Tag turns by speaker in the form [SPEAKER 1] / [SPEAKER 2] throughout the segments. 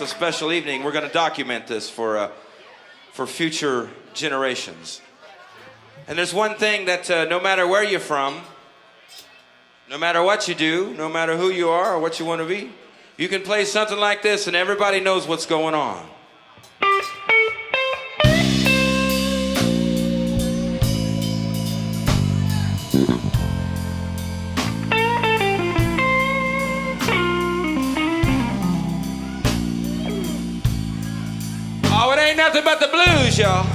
[SPEAKER 1] It's a special evening. We're going to document this for future generations. And there's one thing that no matter where you're from, no matter what you do, no matter who you are or what you want to be, you can play something like this and everybody knows what's going on. Oh, it ain't nothing but the blues, y'all.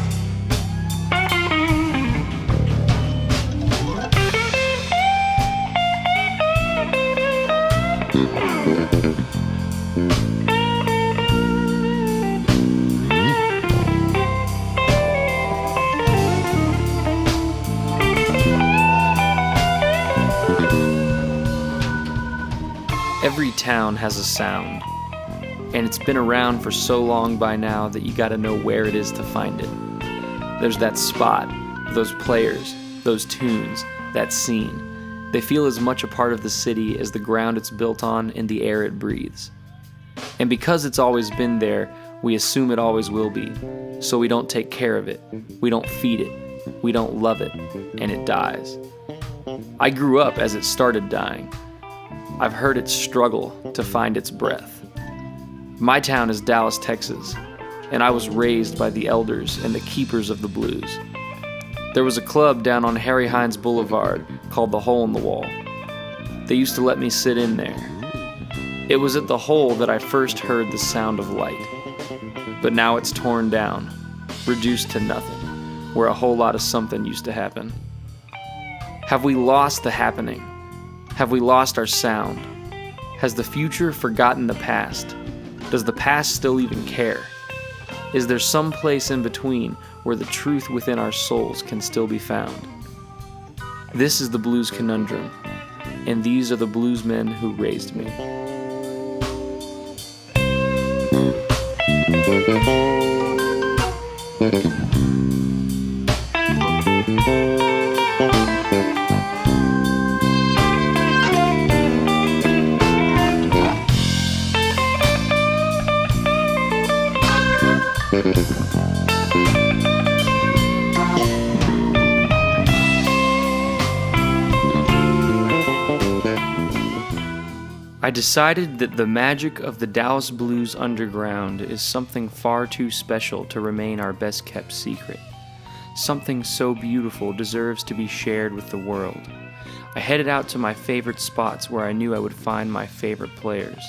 [SPEAKER 2] Every town has a sound, and it's been around for so long by now that you gotta know where it is to find it. There's that spot, those players, those tunes, that scene. They feel as much a part of the city as the ground it's built on and the air it breathes. And because it's always been there, we assume it always will be, so we don't take care of it, we don't feed it, we don't love it, and it dies. I grew up as it started dying. I've heard it struggle to find its breath. My town is Dallas, Texas, and I was raised by the elders and the keepers of the blues. There was a club down on Harry Hines Boulevard called the Hole in the Wall. They used to let me sit in there. It was at the Hole that I first heard the sound of light. But now it's torn down, reduced to nothing, where a whole lot of something used to happen. Have we lost the happening? Have we lost our sound? Has the future forgotten the past? Does the past still even care? Is there some place in between where the truth within our souls can still be found? This is the Blues Conundrum, and these are the bluesmen who raised me. I decided that the magic of the Dallas Blues Underground is something far too special to remain our best-kept secret. Something so beautiful deserves to be shared with the world. I headed out to my favorite spots where I knew I would find my favorite players.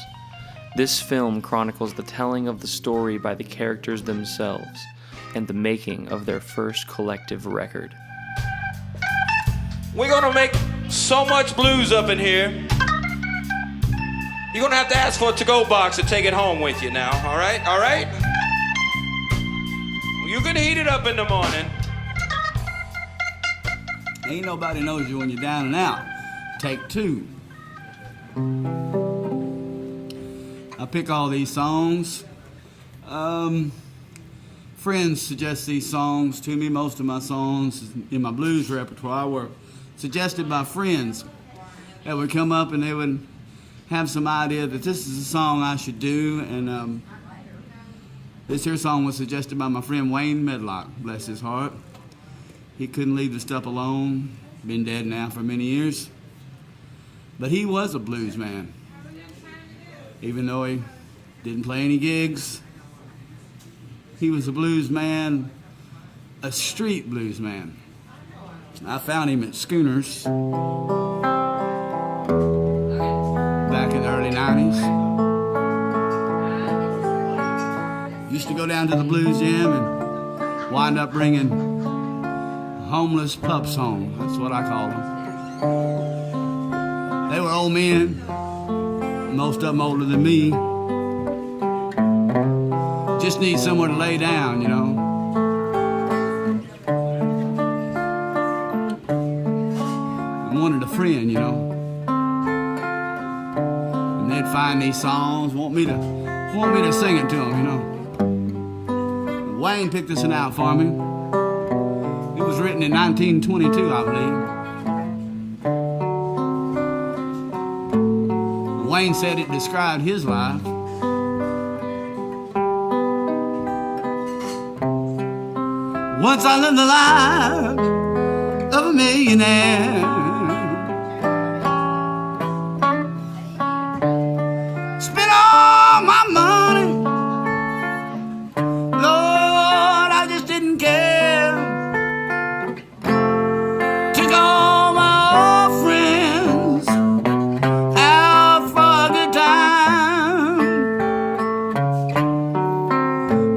[SPEAKER 2] This film chronicles the telling of the story by the characters themselves and the making of their first collective record.
[SPEAKER 1] We're gonna make so much blues up in here. You're gonna have to ask for a to-go box and take it home with you now, all right? All right? You can heat it up in the morning.
[SPEAKER 3] Ain't nobody knows you when you're down and out. Take two. I pick all these songs. Friends suggest these songs to me. Most of my songs in my blues repertoire were suggested by friends that would come up and they would have some idea that this is a song I should do. And this here song was suggested by my friend Wayne Medlock, bless his heart. He couldn't leave the stuff alone. Been dead now for many years. But he was a blues man. Even though he didn't play any gigs, he was a blues man, a street blues man. I found him at Schooners back in the early 90s. Used to go down to the blues jam and wind up bringing homeless pups home. That's what I call them. They were old men, most of them older than me. Just need somewhere to lay down, you know. And wanted a friend, you know. And they'd find these songs, want me to sing it to them, you know. Wayne picked this one out for me. It was written in 1922, I believe. Wayne said it described his life. Once I lived the life of a millionaire. Spent all my money, Lord, I just didn't care. Took all my old friends out for a good time.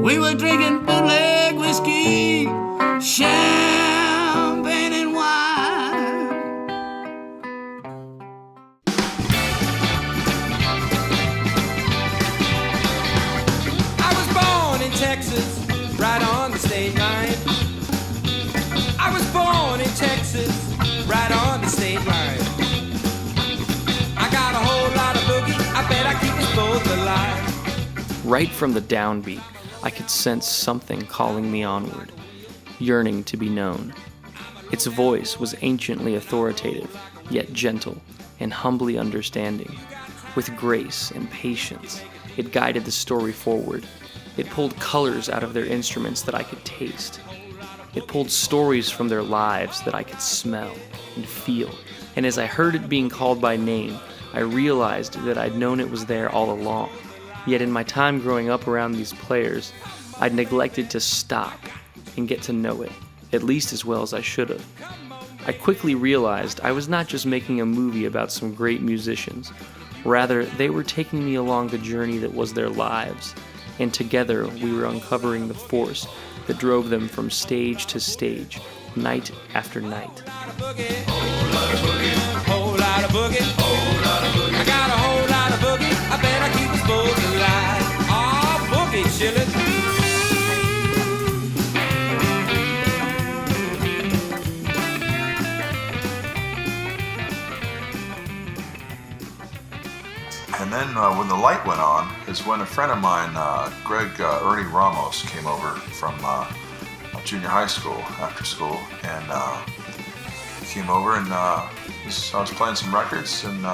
[SPEAKER 3] We were drinking bootleg whiskey, champagne and wine.
[SPEAKER 1] I was born in Texas, right on the state line. I was born in Texas, right on the state line. I got a whole lot of boogie, I bet I keep us both alive.
[SPEAKER 2] Right from the downbeat, I could sense something calling me onward, yearning to be known. Its voice was anciently authoritative, yet gentle and humbly understanding. With grace and patience, it guided the story forward. It pulled colors out of their instruments that I could taste. It pulled stories from their lives that I could smell and feel. And as I heard it being called by name, I realized that I'd known it was there all along. Yet in my time growing up around these players, I'd neglected to stop and get to know it, at least as well as I should have. I quickly realized I was not just making a movie about some great musicians. Rather, they were taking me along the journey that was their lives, and together we were uncovering the force that drove them from stage to stage, night after night.
[SPEAKER 1] I got a whole lot of boogie, I bet I keep us both alive. Oh, boogie chillin'.
[SPEAKER 4] And then when the light went on is when a friend of mine, Ernie Ramos, came over from junior high school after school, and he came over and I was playing some records, and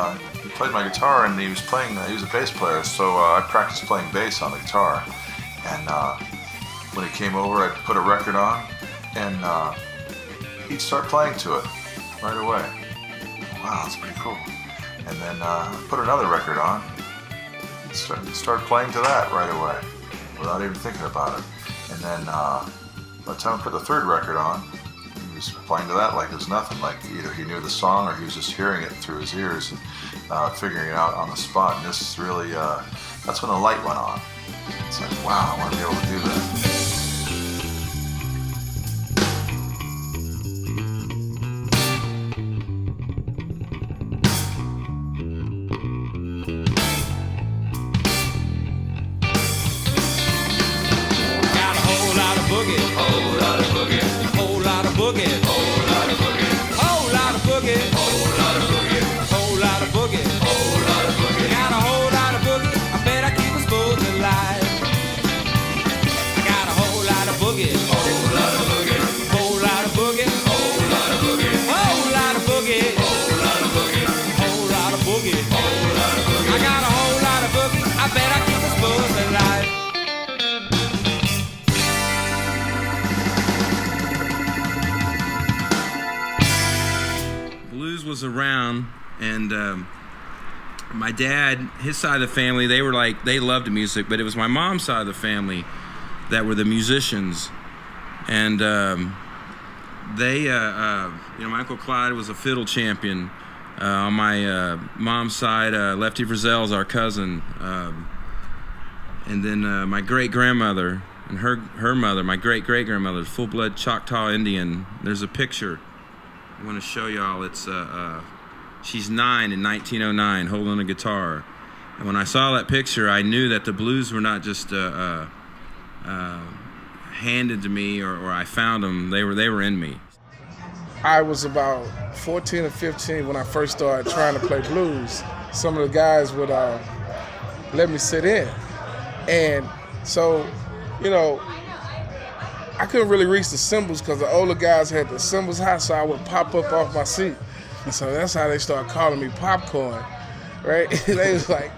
[SPEAKER 4] he played my guitar, and he was a bass player, so I practiced playing bass on the guitar. And when he came over, I'd put a record on, and he'd start playing to it right away. Wow, that's pretty cool. And then put another record on, start playing to that right away, without even thinking about it. And then by the time I put the third record on, he was playing to that like it was nothing, like either he knew the song or he was just hearing it through his ears and figuring it out on the spot. And this is really, that's when the light went on. It's like, wow, I want to be able to do that.
[SPEAKER 1] Was around, and my dad, his side of the family, they loved music, but it was my mom's side of the family that were the musicians, and my Uncle Clyde was a fiddle champion. On my mom's side, Lefty Frizzell's our cousin, and then my great-grandmother and her mother, my great-great-grandmother, full-blood Choctaw Indian. There's a picture I want to show y'all. It's she's 9 in 1909, holding a guitar. And when I saw that picture, I knew that the blues were not just handed to me or I found them. They were in me.
[SPEAKER 5] I was about 14 or 15 when I first started trying to play blues. Some of the guys would let me sit in. And so, I couldn't really reach the cymbals because the older guys had the cymbals high, so I would pop up off my seat. And so that's how they started calling me Popcorn, right? They was like,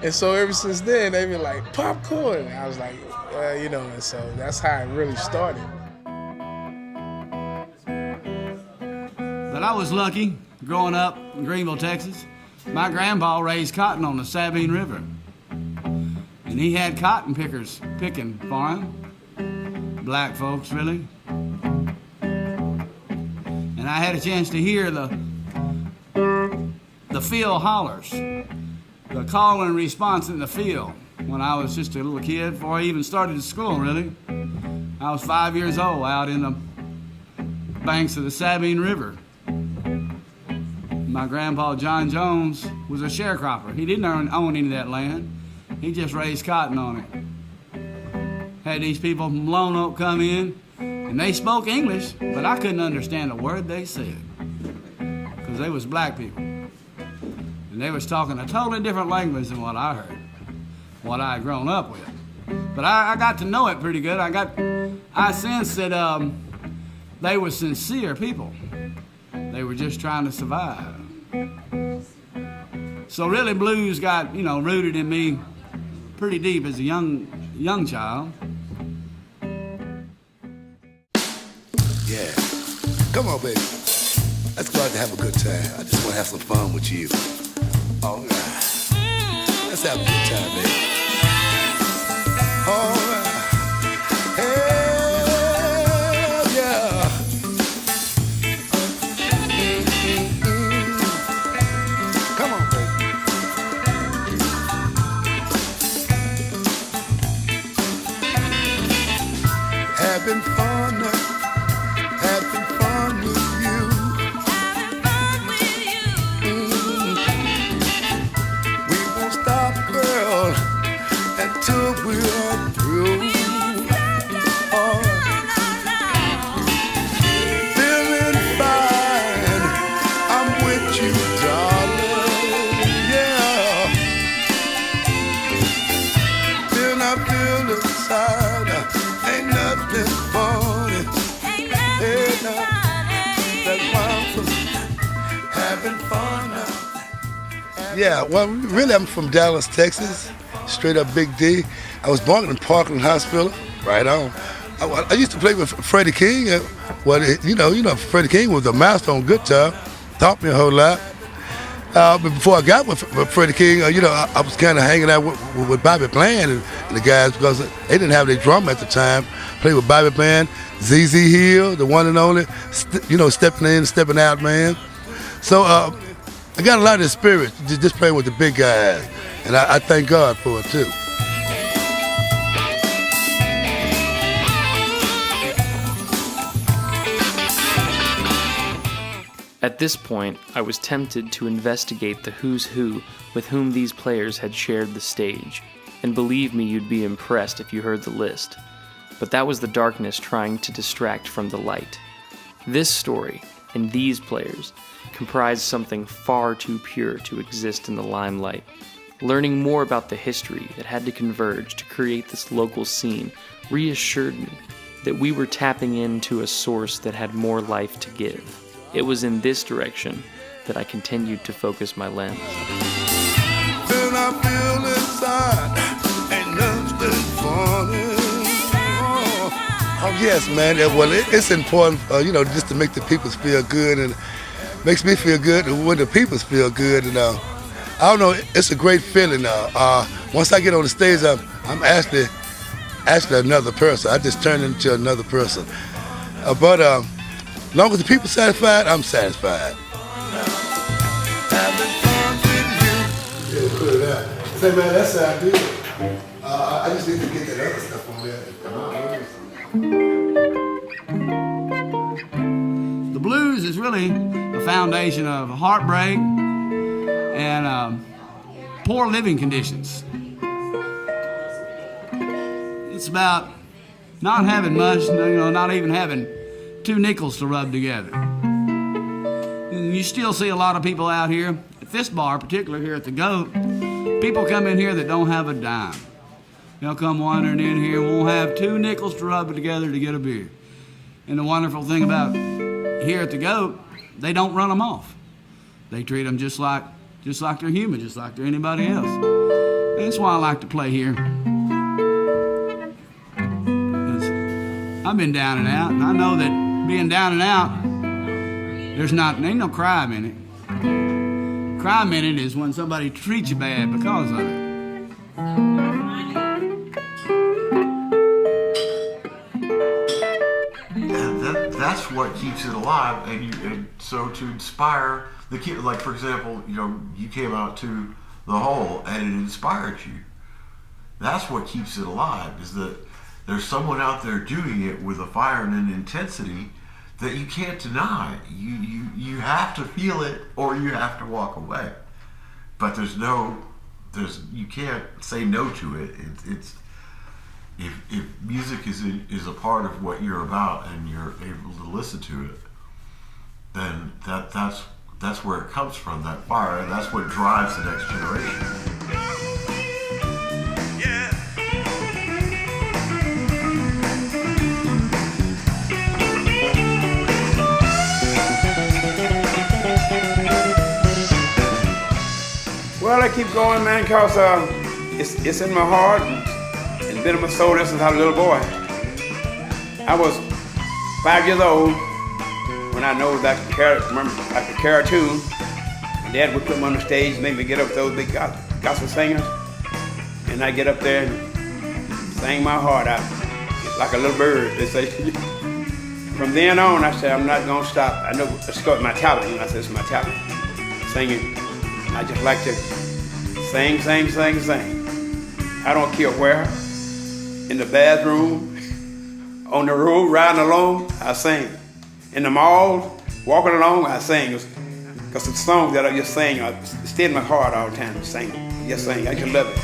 [SPEAKER 5] and so ever since then, they been like, Popcorn. And I was like, and so that's how it really started.
[SPEAKER 3] But I was lucky growing up in Greenville, Texas. My grandpa raised cotton on the Sabine River. And he had cotton pickers picking for him. Black folks, really. And I had a chance to hear the field hollers, the call and response in the field when I was just a little kid, before I even started school, really. I was 5 years old out in the banks of the Sabine River. My grandpa, John Jones, was a sharecropper. He didn't own any of that land. He just raised cotton on it. Had these people from Lone Oak come in, and they spoke English, but I couldn't understand a word they said, because they was black people. And they was talking a totally different language than what I heard, what I had grown up with. But I got to know it pretty good. I sensed that they were sincere people. They were just trying to survive. So really, blues got, rooted in me pretty deep as a young child.
[SPEAKER 6] Yeah. Come on, baby. Let's go out and have a good time. I just want to have some fun with you. All right. Let's have a good time, baby. All right. Hell yeah. Come on, baby. Having fun, having fun with you. We won't stop, girl, until we're through. Feeling fine, I'm with you, darling. Yeah. Feel I feel inside, ain't nothing funny. Hey, no, that's why I'm having fun now. Yeah, well, really, I'm from Dallas, Texas. Straight up Big D. I was born in Parkland Hospital. Right on. I used to play with Freddie King. Well, Freddie King was a master on guitar. Taught me a whole lot. But before I got with Freddie King, I was kind of hanging out with Bobby Bland and the guys, because they didn't have their drum at the time. Played with Bobby Bland, ZZ Hill, the one and only, stepping in, stepping out, man. So I got a lot of experience just playing with the big guys, and I thank God for it too.
[SPEAKER 2] At this point, I was tempted to investigate the who's who with whom these players had shared the stage, and believe me, you'd be impressed if you heard the list. But that was the darkness trying to distract from the light. This story, and these players, comprised something far too pure to exist in the limelight. Learning more about the history that had to converge to create this local scene reassured me that we were tapping into a source that had more life to give. It was in this direction that I continued to focus my lens.
[SPEAKER 6] Feel I feel inside, ain't nothing funny. Oh yes, man. Well, it's important, just to make the people feel good, and it makes me feel good when the people feel good. And I don't know, it's a great feeling. Once I get on the stage, I'm actually another person. I just turn into another person. But as long as the people satisfied, I'm satisfied. Yeah, put it out. Say, man, that sounds good. I just need to get that other stuff on there.
[SPEAKER 3] The blues is really the foundation of heartbreak and poor living conditions. It's about not having much, not even having 2 nickels to rub together. And you still see a lot of people out here, at this bar, particularly here at the Goat, people come in here that don't have a dime. They'll come wandering in here, won't have 2 nickels to rub together to get a beer. And the wonderful thing about here at the Goat, they don't run them off. They treat them just like they're human, just like they're anybody else. And that's why I like to play here. I've been down and out, and I know that being down and out ain't no crime in it. Crime in it is when somebody treats you bad because of it.
[SPEAKER 4] And that's what keeps it alive. And so to inspire the kid, like for example, you came out to the hole and it inspired you. That's what keeps it alive, is that there's someone out there doing it with a fire and an intensity that you can't deny. You have to feel it or you have to walk away. But you can't say no to it. If music is a part of what you're about and you're able to listen to it, then that's where it comes from, that fire, and that's what drives the next generation.
[SPEAKER 7] Well, I keep going, man, because it's in my heart and been in my soul since I was a little boy. I was 5 years old when I know that I could carry a tune. My dad would put me on the stage, make me get up with those big gospel singers, and I get up there and sing my heart out like a little bird, they say. From then on, I said, I'm not going to stop. I know it's got my talent, and I said, it's my talent, singing. I just like to sing. I don't care where, in the bathroom, on the road, riding along, I sing. In the mall, walking along, I sing. Because the songs that I just sing, I stay in my heart all the time, sing. Just sing, I just love it.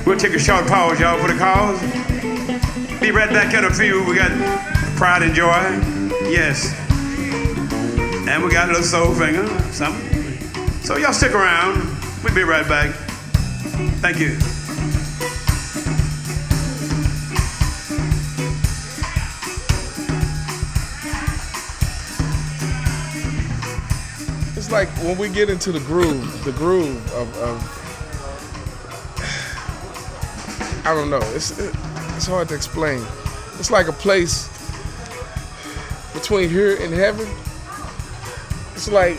[SPEAKER 7] We'll take a short pause, y'all, for the cause. Be right back in a few. We got Pride and Joy. Yes. And we got a little soul finger, something. So y'all stick around. We'll be right back. Thank you.
[SPEAKER 5] It's like when we get into the groove of I don't know. It's hard to explain. It's like a place between here and heaven. It's like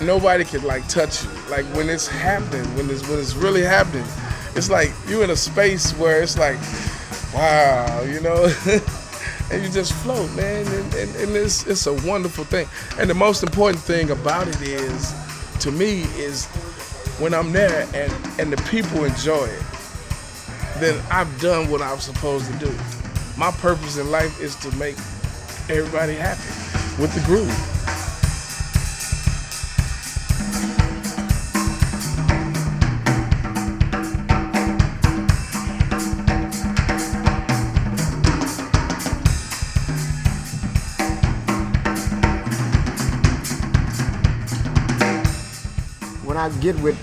[SPEAKER 5] nobody can like touch you. Like when it's happening, when it's really happening, it's like you're in a space where it's like, wow, and you just float, man. And it's a wonderful thing. And the most important thing about it is, to me, is when I'm there and the people enjoy it, then I've done what I'm supposed to do. My purpose in life is to make everybody happy with the groove.
[SPEAKER 8] When I get with,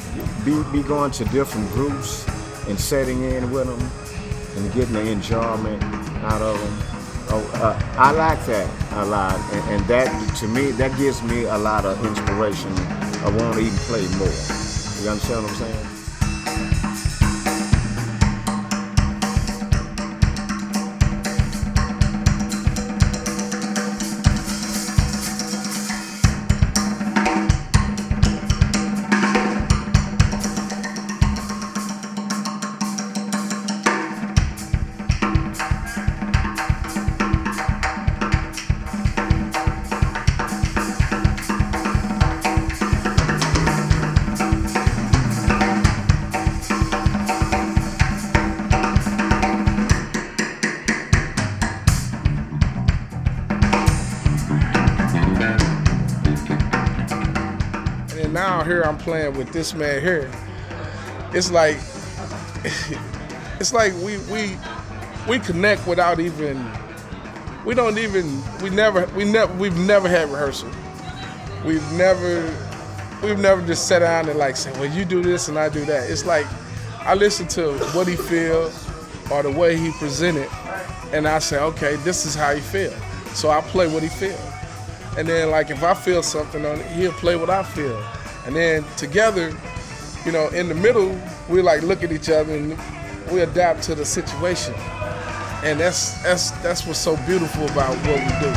[SPEAKER 8] be going to different groups and setting in with them and getting the enjoyment out of them. I like that a lot, and that, to me, that gives me a lot of inspiration. I want to even play more. You understand what I'm saying?
[SPEAKER 5] Now here I'm playing with this man here. It's like we connect without even. We've never had rehearsal. We've never we've never just sat down and like said, well, you do this and I do that. It's like I listen to what he feels or the way he presented, and I say, okay, this is how he feels. So I play what he feels. And then like if I feel something on it, he'll play what I feel. And then together, you know, in the middle, we like look at each other and we adapt to the situation. And that's what's so beautiful about what we do.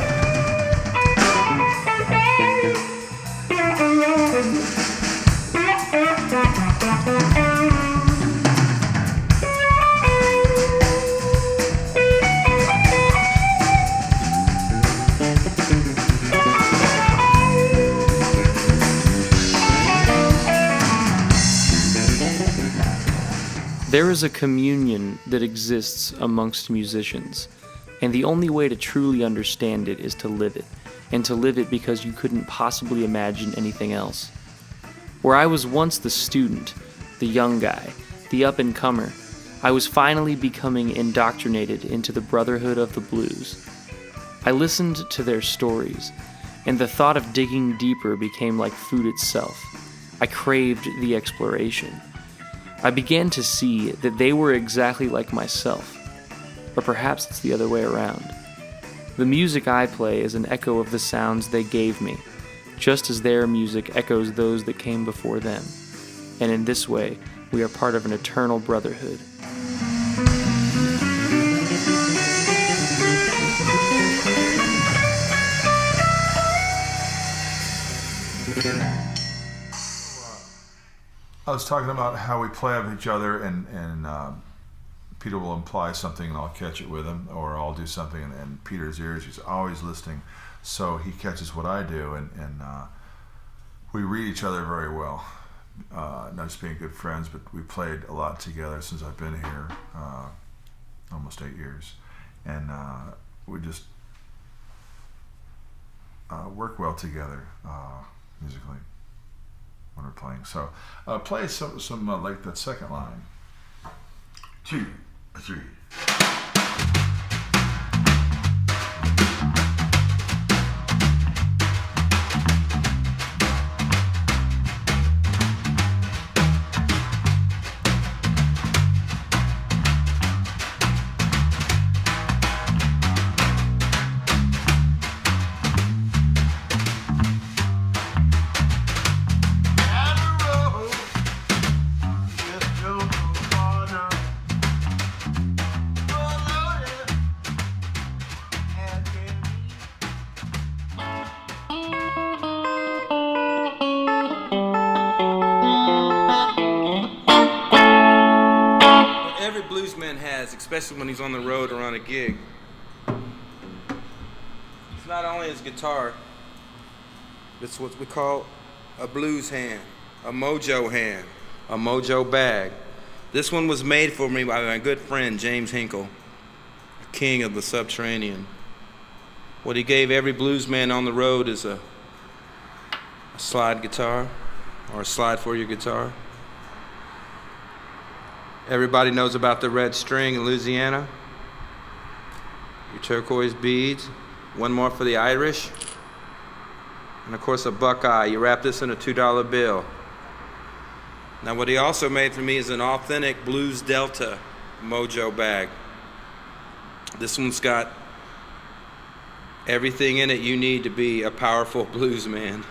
[SPEAKER 2] There is a communion that exists amongst musicians, and the only way to truly understand it is to live it, and to live it because you couldn't possibly imagine anything else. Where I was once the student, the young guy, the up-and-comer, I was finally becoming indoctrinated into the brotherhood of the blues. I listened to their stories, and the thought of digging deeper became like food itself. I craved the exploration. I began to see that they were exactly like myself, or perhaps it's the other way around. The music I play is an echo of the sounds they gave me, just as their music echoes those that came before them. And in this way, we are part of an eternal brotherhood.
[SPEAKER 4] I was talking about how we play with each other, and Peter will imply something and I'll catch it with him, or I'll do something and Peter's ears, he's always listening, so he catches what I do, and we read each other very well. Not just being good friends, but we played a lot together since I've been here, almost 8 years, and we just work well together musically when we're playing. So play some like that second line. 2, 3.
[SPEAKER 1] Especially when he's on the road or on a gig. It's not only his guitar, it's what we call a blues hand, a mojo hand, a mojo bag. This one was made for me by my good friend James Hinkle, king of the Subterranean. What he gave every blues man on the road is a slide guitar, or a slide for your guitar. Everybody knows about the red string in Louisiana. Your turquoise beads. One more for the Irish. And of course a buckeye. You wrap this in a $2 bill. Now what he also made for me is an authentic Blues Delta mojo bag. This one's got everything in it you need to be a powerful blues man.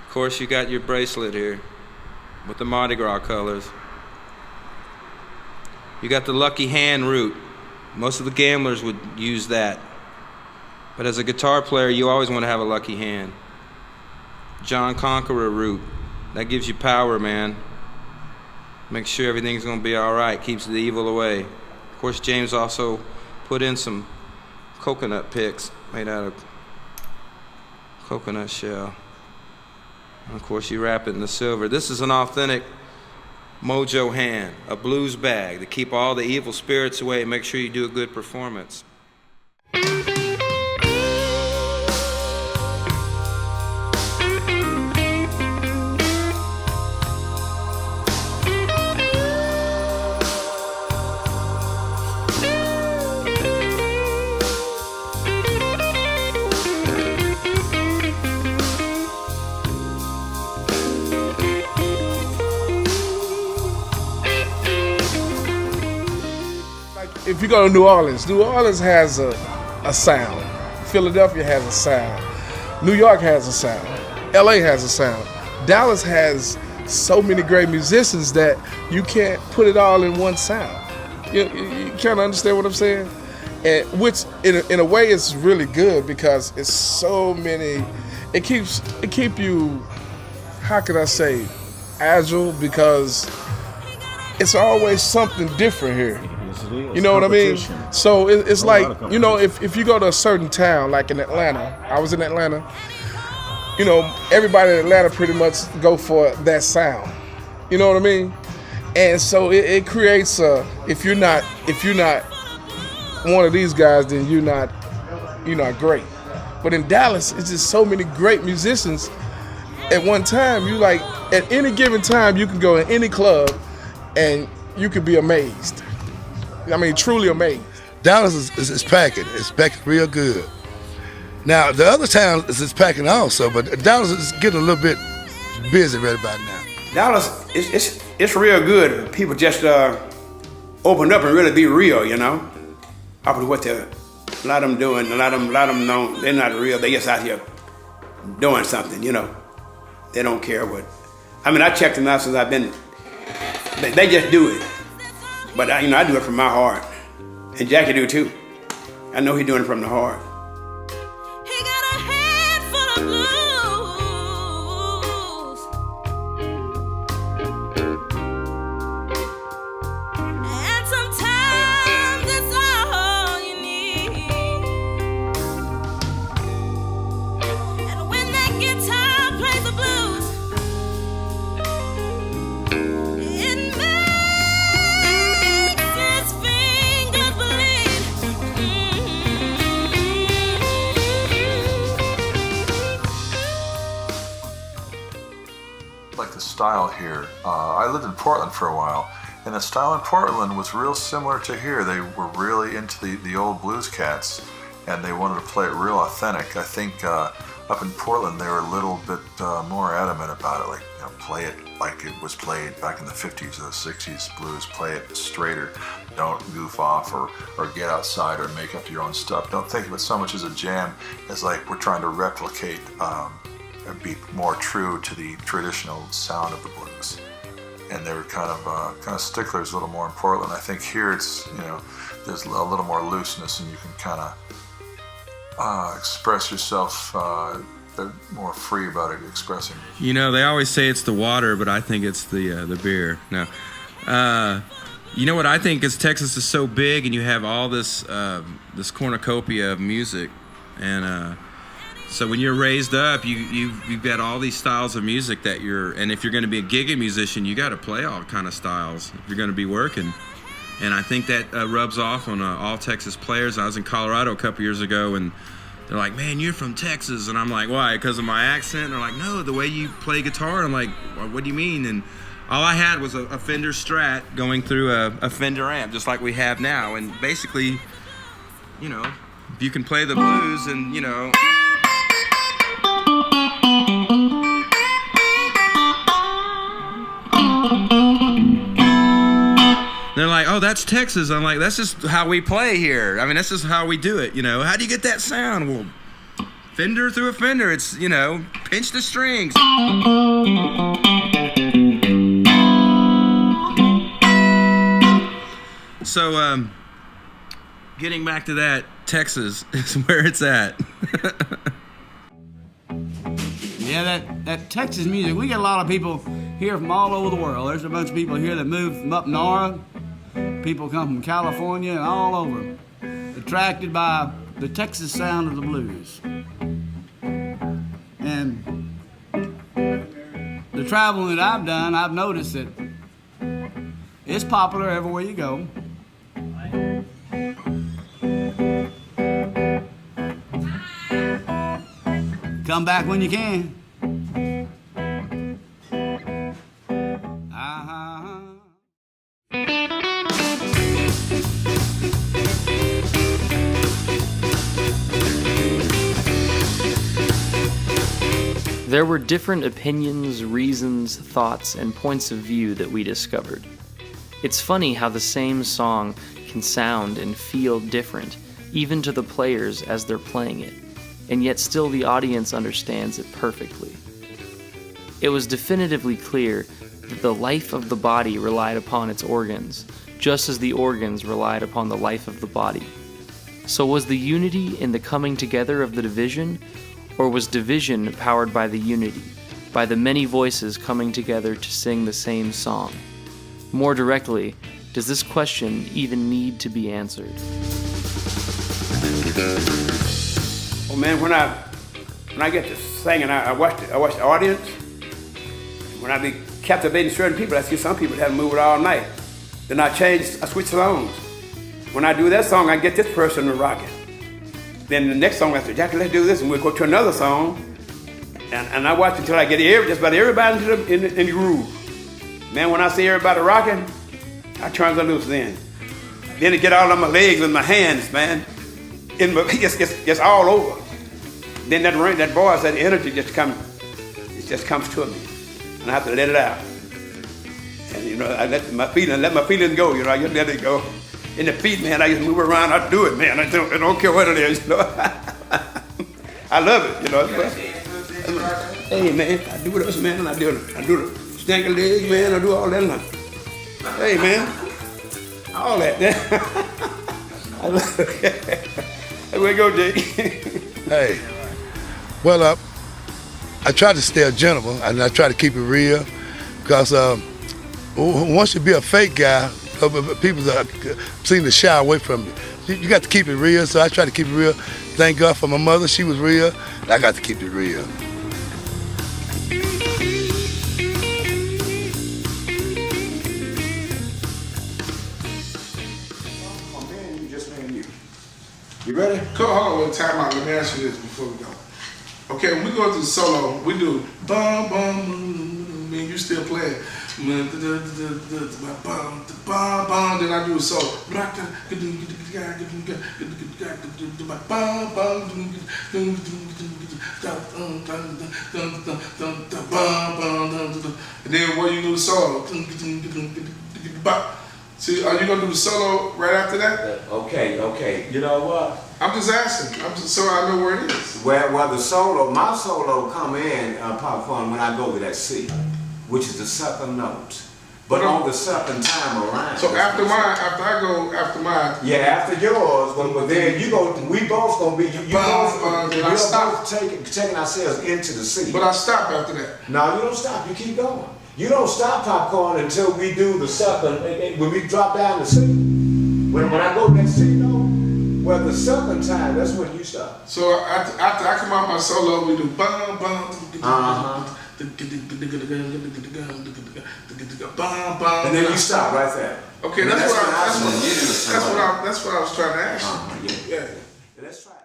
[SPEAKER 1] Of course you got your bracelet here with the Mardi Gras colors. You got the lucky hand root. Most of the gamblers would use that. But as a guitar player, you always want to have a lucky hand. John Conqueror root. That gives you power, man. Makes sure everything's going to be all right. Keeps the evil away. Of course, James also put in some coconut picks made out of coconut shell. And of course, you wrap it in the silver. This is an authentic mojo hand, a blues bag to keep all the evil spirits away and make sure you do a good performance.
[SPEAKER 5] if you go to New Orleans has a sound. Philadelphia has a sound. New York has a sound. LA has a sound. Dallas has so many great musicians that you can't put it all in one sound. You kind of understand what I'm saying? And which, in a way, is really good because it's so many. It keep you, how can I say, agile, because it's always something different here. You know what I mean? So it's like, you know, if you go to a certain town, like in Atlanta, I was in Atlanta. You know, everybody in Atlanta pretty much go for that sound. You know what I mean? And so it creates if you're not one of these guys, then you're not great. But in Dallas, it's just so many great musicians. At one time, you like at any given time, you can go in any club, and you could be amazed. I mean, truly amazed.
[SPEAKER 6] Dallas is packing. It's packing real good. Now, the other towns is packing also, but Dallas is getting a little bit busy right about now.
[SPEAKER 7] Dallas, it's real good. People just open up and really be real, you know. After what a lot of them doing, a lot of them know they're not real. They just out here doing something, you know. They don't care what. I mean, I checked them out since I've been. They just do it, but I do it from my heart, and Jackie do too. I know he's doing it from the heart.
[SPEAKER 4] Like the style here. I lived in Portland for a while, and the style in Portland was real similar to here. They were really into the old blues cats, and they wanted to play it real authentic. I think up in Portland they were a little bit more adamant about it, like, you know, play it like it was played back in the 50s or the 60s blues. Play it straighter. Don't goof off or get outside or make up your own stuff. Don't think of it so much as a jam as like we're trying to replicate and be more true to the traditional sound of the blues. And they were kind of sticklers a little more in Portland. I think here it's, you know, there's a little more looseness and you can kind of express yourself. They're more free about it, expressing.
[SPEAKER 1] You know, they always say it's the water, but I think it's the beer. No. You know what I think is Texas is so big and you have all this cornucopia of music, and so when you're raised up, you've got all these styles of music that and if you're going to be a gigging musician, you got to play all kind of styles if you're going to be working. And I think that rubs off on all Texas players. I was in Colorado a couple years ago, and they're like, "Man, you're from Texas," and I'm like, "Why? Because of my accent?" And they're like, "No, the way you play guitar." I'm like, well, "What do you mean?" And all I had was a Fender Strat going through a Fender amp, just like we have now. And basically, you know, if you can play the blues and, you know. They're like, "Oh, that's Texas." I'm like, "That's just how we play here. I mean, that's just how we do it, you know. How do you get that sound?" Well, Fender through a Fender. It's, you know, pinch the strings. So, getting back to that, Texas is where it's at.
[SPEAKER 3] Yeah, that Texas music, we get a lot of people here from all over the world. There's a bunch of people here that moved from up north. People come from California and all over, attracted by the Texas sound of the blues. And the traveling that I've done, I've noticed that it's popular everywhere you go. Come back when you can.
[SPEAKER 2] There were different opinions, reasons, thoughts, and points of view that we discovered. It's funny how the same song can sound and feel different, even to the players as they're playing it, and yet still the audience understands it perfectly. It was definitively clear that the life of the body relied upon its organs, just as the organs relied upon the life of the body. So was the unity in the coming together of the division, or was division powered by the unity, by the many voices coming together to sing the same song? More directly, does this question even need to be answered?
[SPEAKER 7] Oh man, when I get to singing, I watch the audience. When I be captivating certain people, I see some people that have to move it all night. Then I switch songs. When I do that song, I get this person to rock it. Then the next song, I say, Jackie, let's do this, and we'll go to another song. And I watch until I get just about everybody in the groove. Man, when I see everybody rocking, I turn them loose then. Then it get all on my legs and my hands, man. It's all over. Then that voice, that energy just comes to me. And I have to let it out. And I let my feelings go, I just let it go. In the feet, man, I just move around, I do it, man. I don't care what it is, I love it, Hey man, I do this, man, I do the stanky legs, man, I do all that. Hey man, all that. I love it. There we go, Jake.
[SPEAKER 6] Hey, well, I try to stay a gentleman, and I try to keep it real, because once you be a fake guy, people seem to shy away from you. You got to keep it real, so I try to keep it real. Thank God for my mother, she was real, and I got to keep it real.
[SPEAKER 8] You ready?
[SPEAKER 5] Hold on, time out. Let me ask you this before we go. Okay, when we go to the solo, we do bum bum. Me and you still playing. Bum bum. Then I do a solo. And then when you do the solo. See, are you gonna do the solo right after that?
[SPEAKER 8] Okay. You know what?
[SPEAKER 5] I'm just asking. So I know where it is.
[SPEAKER 8] Well, my solo come in popcorn when I go to that C, which is the second note. But on the second time around.
[SPEAKER 5] So after mine.
[SPEAKER 8] Yeah, after yours, but then we both gonna be, we're both taking ourselves into the C.
[SPEAKER 5] But I stop after that.
[SPEAKER 8] No, you don't stop, you keep going. You don't stop popcorn until we do the second, when we drop down the C. When I go that C note, well, the second time, that's when you stop.
[SPEAKER 5] So after I come out my solo, we do bum bum.
[SPEAKER 8] And then you stop right there.
[SPEAKER 5] Okay, that's what I was trying to ask you. Yeah.
[SPEAKER 8] Let's try it.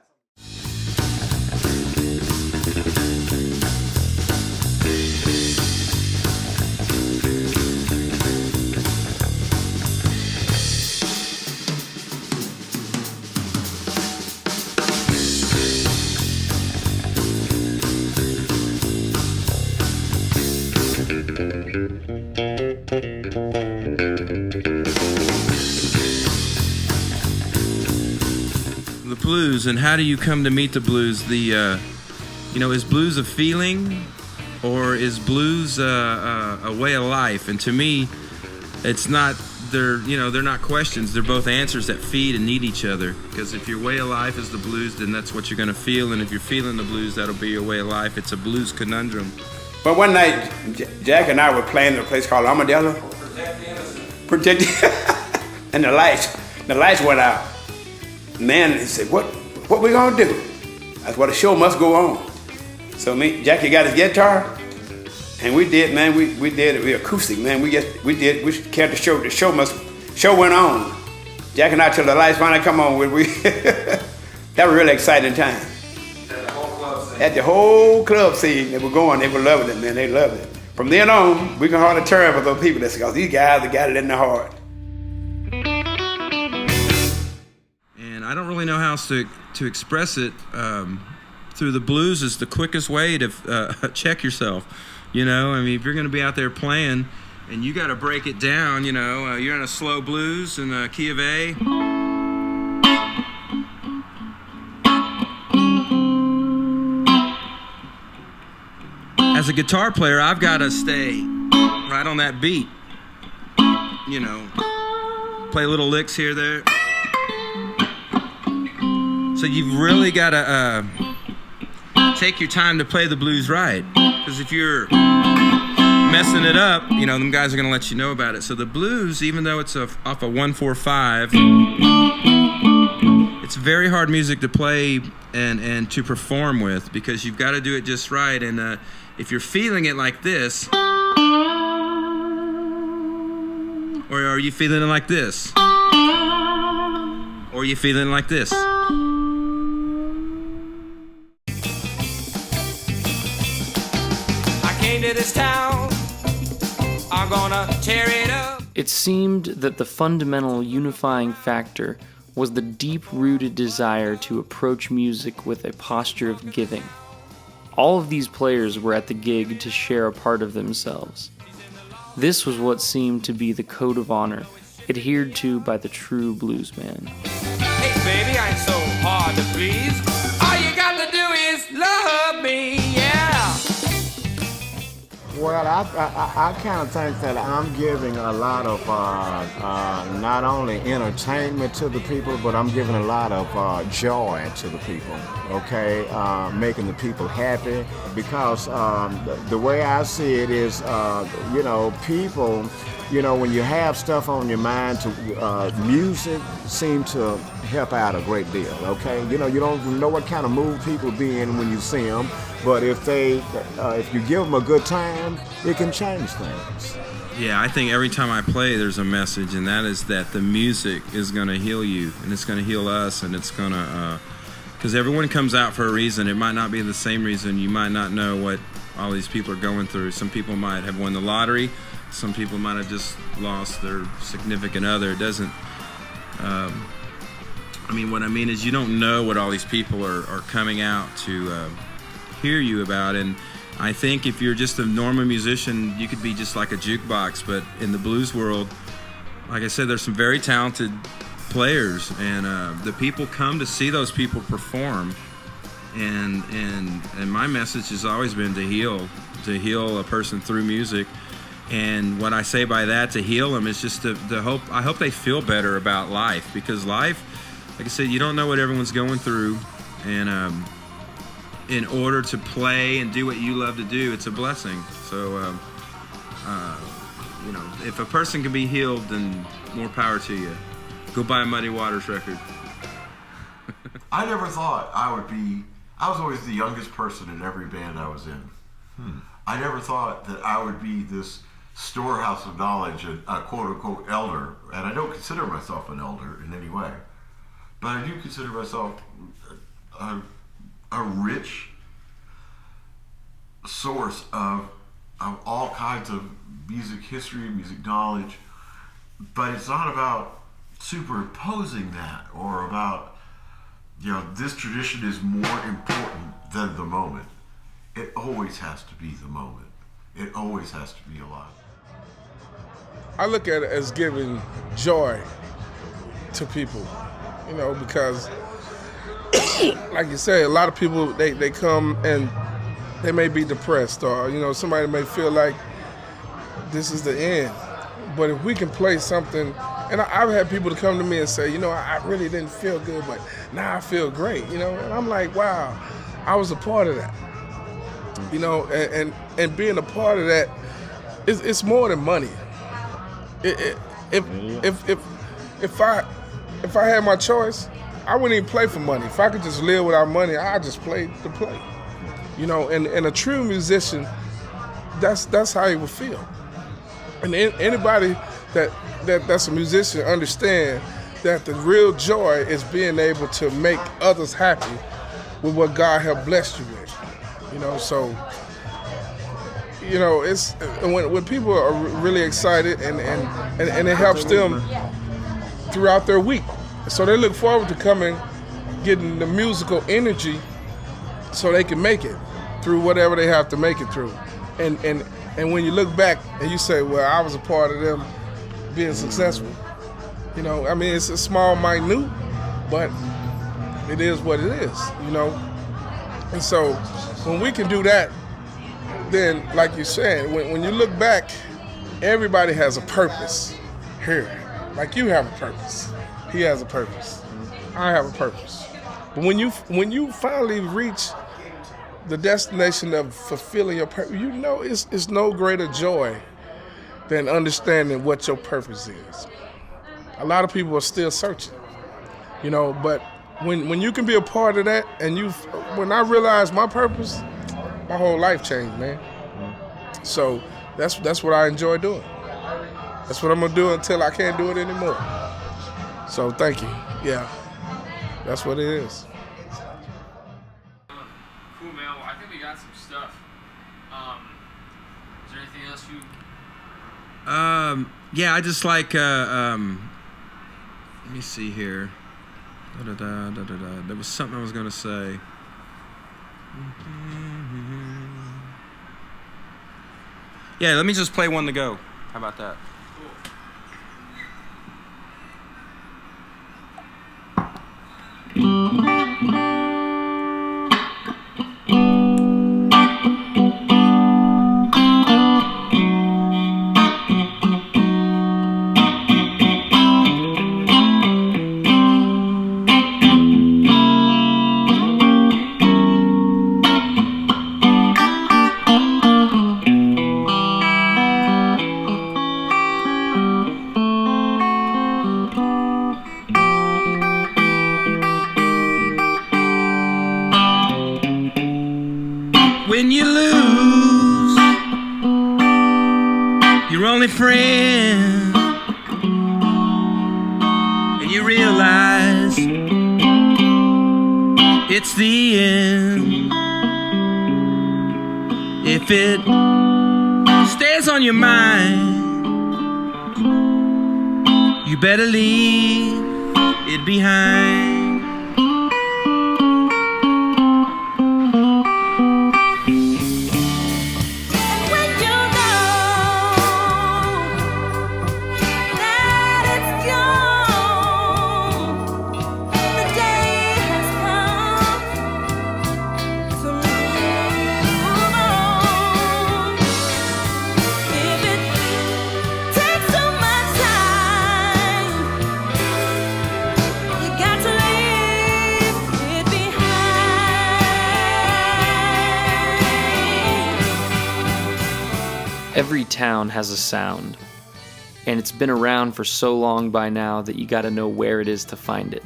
[SPEAKER 1] The blues, and how do you come to meet the blues? Is blues a feeling, or is blues a way of life? And to me, it's not. They're not questions. They're both answers that feed and need each other. Because if your way of life is the blues, then that's what you're going to feel. And if you're feeling the blues, that'll be your way of life. It's a blues conundrum.
[SPEAKER 7] But one night, Jack and I were playing at a place called Armadillo. Protect and the lights went out. Man, he said, what we gonna do? That's what the show must go on. So Jackie got his guitar, and we did, man. We did it. We acoustic, man. We carried the show. The show went on. Jack and I till the lights finally come on. That was a really exciting time. At the whole club scene, they were going. They were loving it, man. They loved it. From then on, we can hardly turn for those people. Because these guys that got it in their heart.
[SPEAKER 1] And I don't really know how else to express it. Through the blues is the quickest way to check yourself. If you're going to be out there playing and you got to break it down, you're in a slow blues in a key of A. as a guitar player, I've got to stay right on that beat. You know, play little licks here, there. So you've really got to take your time to play the blues right. Because if you're messing it up, you know, them guys are going to let you know about it. So the blues, even though it's off a 1-4-5, it's very hard music to play and to perform with, because you've got to do it just right. And if you're feeling it like this, or are you feeling it like this? Or are you feeling it like this?
[SPEAKER 9] I came to this town, I'm gonna tear it up.
[SPEAKER 2] It seemed that the fundamental unifying factor was the deep-rooted desire to approach music with a posture of giving. All of these players were at the gig to share a part of themselves. This was what seemed to be the code of honor adhered to by the true bluesman.
[SPEAKER 9] Hey baby, I ain't so hard to please. All you got to do is love me, yeah.
[SPEAKER 8] Well, I kind of think that I'm giving a lot of not only entertainment to the people, but I'm giving a lot of joy to the people, okay? Making the people happy, because the way I see it is, you know, people, you know, when you have stuff on your mind, music seems to help out a great deal, okay? You know, you don't know what kind of mood people be in when you see them, but if you give them a good time, it can change things.
[SPEAKER 1] Yeah, I think every time I play, there's a message, and that is that the music is going to heal you, and it's going to heal us, and it's going to, because everyone comes out for a reason. It might not be the same reason. You might not know what all these people are going through. Some people might have won the lottery. Some people might have just lost their significant other. It doesn't, I mean, what I mean is you don't know what all these people are coming out to hear you about. And I think if you're just a normal musician, you could be just like a jukebox. But in the blues world, like I said, there's some very talented players, and the people come to see those people perform. And my message has always been to heal a person through music. And what I say by that, to heal them, is just to hope. I hope they feel better about life, because life, like I said, you don't know what everyone's going through, and in order to play and do what you love to do, it's a blessing. So, you know, if a person can be healed, then more power to you. Go buy a Muddy Waters record.
[SPEAKER 4] I never thought I was always the youngest person in every band I was in. I never thought that I would be this storehouse of knowledge, a quote-unquote elder, and I don't consider myself an elder in any way, but I do consider myself a rich source of all kinds of music history, music knowledge, but it's not about superimposing that, or about, you know, this tradition is more important than the moment. It always has to be the moment. It always has to be alive.
[SPEAKER 5] I look at it as giving joy to people, you know, because like you say, a lot of people, they come and they may be depressed, or, you know, somebody may feel like this is the end. But if we can play something, and I've had people to come to me and say, you know, I really didn't feel good, but now I feel great, you know, and I'm like, wow, I was a part of that. You know, and being a part of that, it's more than money. If I had my choice, I wouldn't even play for money. If I could just live without money, I'd just play to play. You know, and a true musician, that's how he would feel. And anybody that's a musician understand that the real joy is being able to make others happy with what God has blessed you with. You know, so, you know, it's when people are really excited, and it helps them throughout their week. So they look forward to coming, getting the musical energy so they can make it through whatever they have to make it through. And when you look back and you say, well, I was a part of them being successful, you know, I mean, it's a small, minute, but it is what it is, you know. And so when we can do that, then, like you said, when you look back, everybody has a purpose here. Like you have a purpose. He has a purpose. I have a purpose. But when you finally reach the destination of fulfilling your purpose, you know it's no greater joy than understanding what your purpose is. A lot of people are still searching, you know, but when you can be a part of that, and when I realized my purpose, my whole life changed, man. So that's what I enjoy doing. That's what I'm gonna do until I can't do it anymore. So thank you. Yeah, that's what it is.
[SPEAKER 2] Cool, man. Well, I think we got some stuff. Is there anything else you?
[SPEAKER 1] Yeah, I just like. Let me see here. There was something I was gonna say. Yeah, let me just play one to go. How about that? When you lose your only friend and you realize it's the end, if it stays on your mind, you better leave it behind.
[SPEAKER 2] Every town has a sound, and it's been around for so long by now that you gotta know where it is to find it.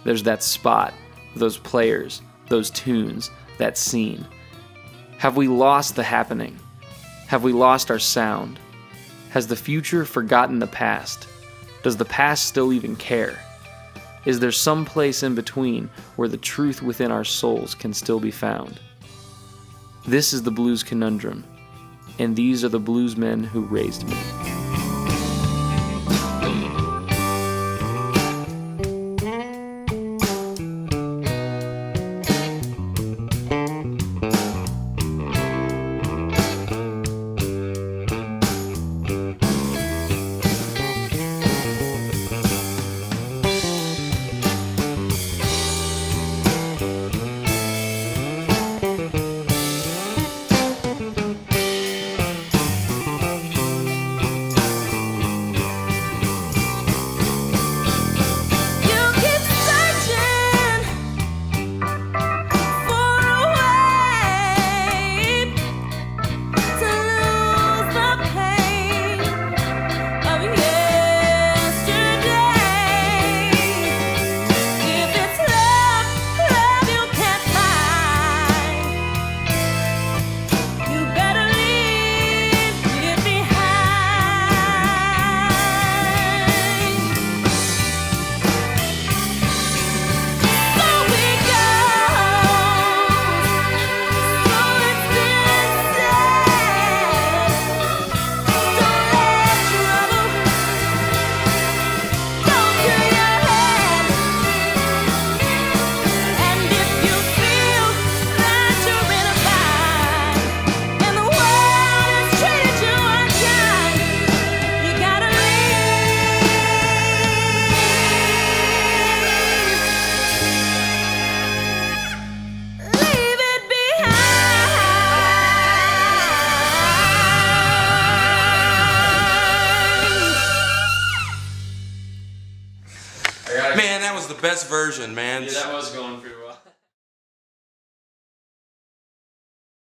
[SPEAKER 2] There's that spot, those players, those tunes, that scene. Have we lost the happening? Have we lost our sound? Has the future forgotten the past? Does the past still even care? Is there some place in between where the truth within our souls can still be found? This is the Blues Conundrum, and these are the bluesmen who raised me.
[SPEAKER 1] that was the best version, man.
[SPEAKER 2] Yeah, that was going pretty well.